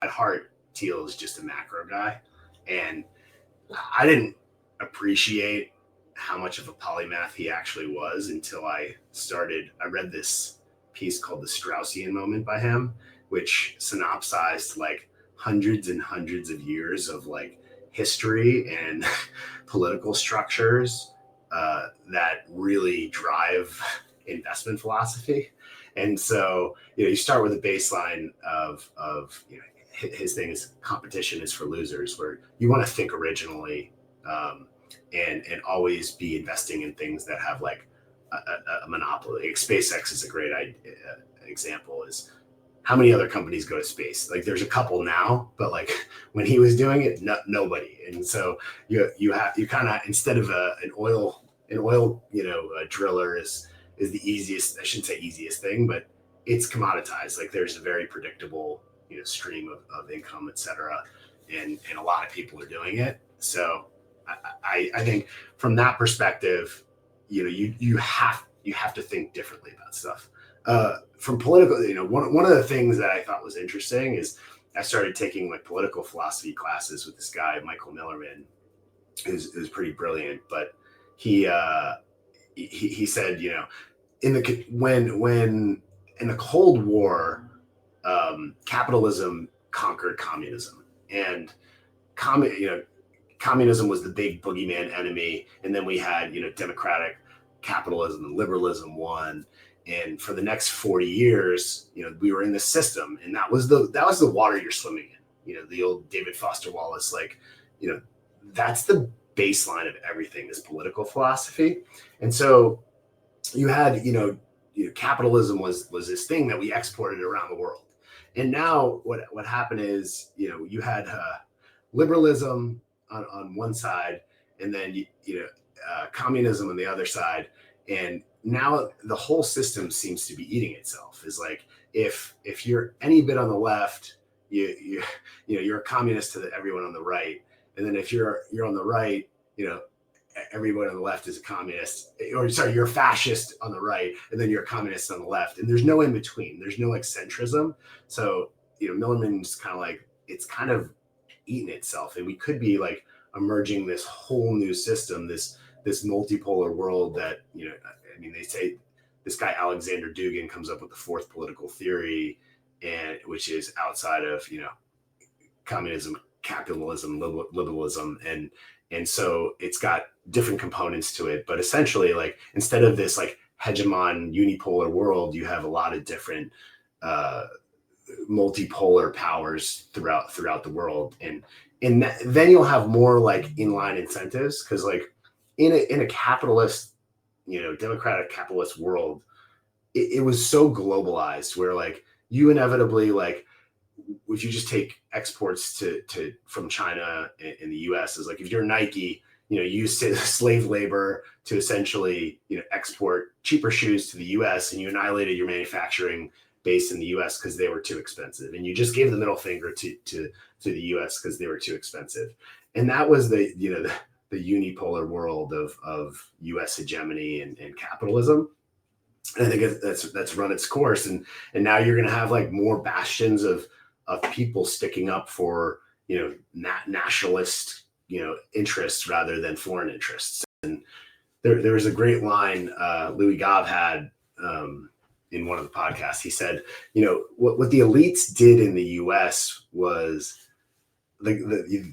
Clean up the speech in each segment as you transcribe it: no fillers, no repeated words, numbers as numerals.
at heart, Thiel is just a macro guy. And I didn't appreciate how much of a polymath he actually was until I read this piece called The Straussian Moment by him, which synopsized like hundreds and hundreds of years of like history and political structures that really drive investment philosophy. And so, you start with a baseline of his thing is competition is for losers, where you want to think originally, and always be investing in things that have like a monopoly. Like SpaceX is a great example. Is how many other companies go to space? Like there's a couple now, but like when he was doing it, nobody. And so you kind of, instead of an oil driller is the easiest. I shouldn't say easiest thing, but it's commoditized. Like there's a very predictable stream of income, et cetera, and a lot of people are doing it. So I think from that perspective, you have to think differently about stuff. From political, one of the things that I thought was interesting is I started taking like political philosophy classes with this guy, Michael Millerman, who's pretty brilliant. But he said, when in the Cold War, capitalism conquered communism, and communism was the big boogeyman enemy, and then we had democratic capitalism and liberalism won. And for the next 40 years, we were in this system, and that was the water you're swimming in. The old David Foster Wallace, like, that's the baseline of everything is political philosophy. And so you had, capitalism was this thing that we exported around the world. And now what happened is, you had liberalism on one side, and then communism on the other side. And now the whole system seems to be eating itself. Is like if you're any bit on the left, you're a communist to everyone on the right, and then if you're on the right, everyone on the left is a communist, or sorry, you're a fascist on the right, and then you're a communist on the left, and there's no in between. There's no like centrism. So Milliman's kind of like, it's kind of eaten itself, and we could be like emerging this whole new system, this multipolar world that they say this guy Alexander Dugin comes up with the fourth political theory, and which is outside of communism, capitalism, liberalism, and so it's got different components to it. But essentially, like, instead of this like hegemon unipolar world, you have a lot of different multipolar powers throughout the world, and then you'll have more like inline incentives, because like in a capitalist, democratic capitalist world, it was so globalized where like you inevitably, like, would you just take exports to from China in the US, is like, if you're Nike, you use slave labor to essentially export cheaper shoes to the US, and you annihilated your manufacturing base in the US because they were too expensive, and you just gave the middle finger to the US because they were too expensive. And that was the unipolar world of US hegemony and capitalism. And I think that's run its course, and now you're going to have like more bastions of people sticking up for nationalist interests rather than foreign interests. And there was a great line Louis Gave had in one of the podcasts. He said, what the elites did in the US was the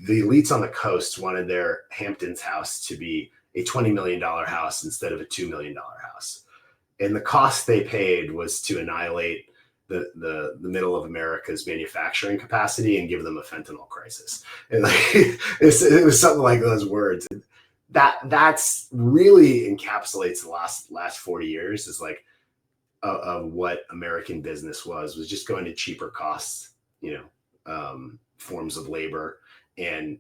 elites on the coast wanted their Hamptons house to be a $20 million house instead of a $2 million house. And the cost they paid was to annihilate the middle of America's manufacturing capacity and give them a fentanyl crisis. And like it was something like those words. That's really encapsulates the last 40 years is like of what American business was just going to cheaper costs, forms of labor, and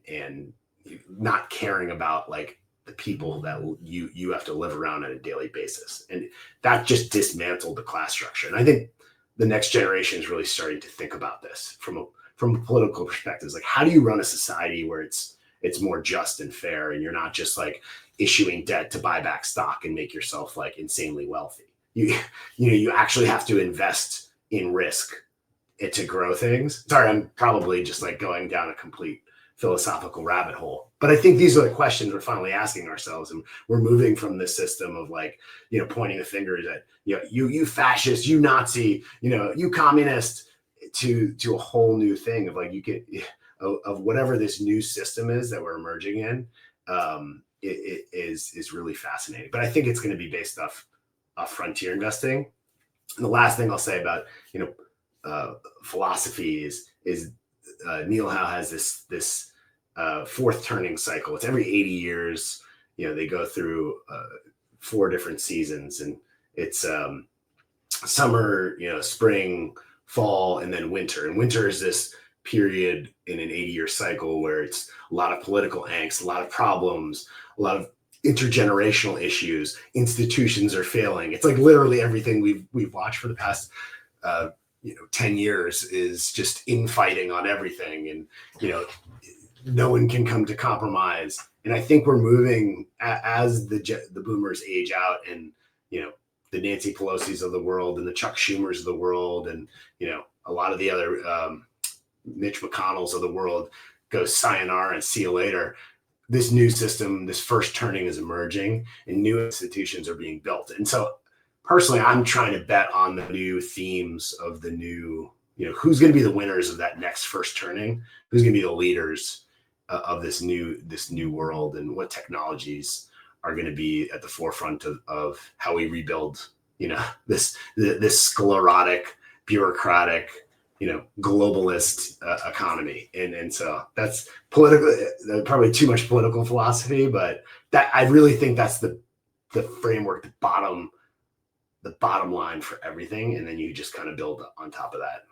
not caring about like the people that you have to live around on a daily basis. And that just dismantled the class structure. And I think the next generation is really starting to think about this from a political perspective. It's like, how do you run a society where it's more just and fair, and you're not just like issuing debt to buy back stock and make yourself like insanely wealthy? You actually have to invest in risk it to grow things. Sorry, I'm probably just like going down a complete philosophical rabbit hole. But I think these are the questions we're finally asking ourselves, and we're moving from this system of like, pointing the fingers at you fascist, you Nazi, you communist, to a whole new thing of like of whatever this new system is that we're emerging in. It is really fascinating. But I think it's going to be based off frontier investing. And the last thing I'll say about philosophy is Neil Howe has this fourth turning cycle. It's every 80 years. They go through 4 different seasons, and it's summer, spring, fall, and then winter. And winter is this period in an 80-year cycle where it's a lot of political angst, a lot of problems, a lot of intergenerational issues. Institutions are failing. It's like literally everything we've watched for the past 10 years is just infighting on everything, and no one can come to compromise. And I think we're moving as the boomers age out, and the Nancy Pelosi's of the world and the Chuck Schumers of the world, and a lot of the other Mitch McConnell's of the world go sayonara and see you later. This new system, this first turning is emerging, and new institutions are being built. And so personally, I'm trying to bet on the new themes of the new, who's going to be the winners of that next first turning, who's going to be the leaders of this new world, and what technologies are going to be at the forefront of how we rebuild, this sclerotic, bureaucratic, globalist economy. And so that's political, probably too much political philosophy, but that I really think that's the framework, the bottom line for everything. And then you just kind of build on top of that.